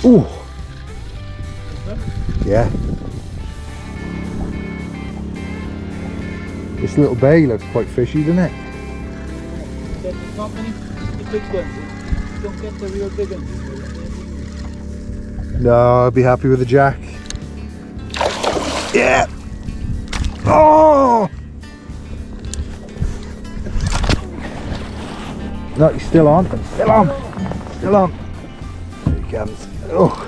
Ooh. Yeah. This little bay looks quite fishy, doesn't it? There's not many the big ones. You don't get the real big ones. No, I'll be happy with the jack. Yeah. Oh! No, he's still on. Still on. Still on. There he comes. Oh.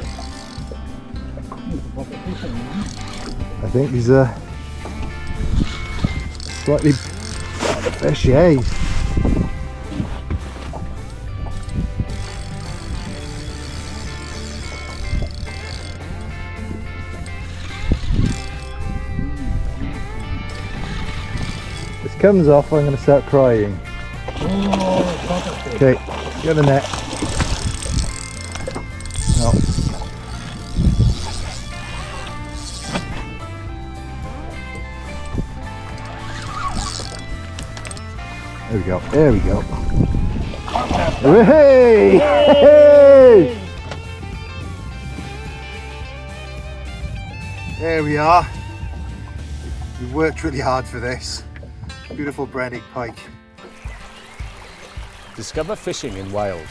I think he's a slightly better fish, yeah. This comes off, I'm going to start crying. Okay, get the net. No. There we go, there we go. Hey! Hey! There we are. We've worked really hard for this. Beautiful Brenig pike. Discover fishing in Wales.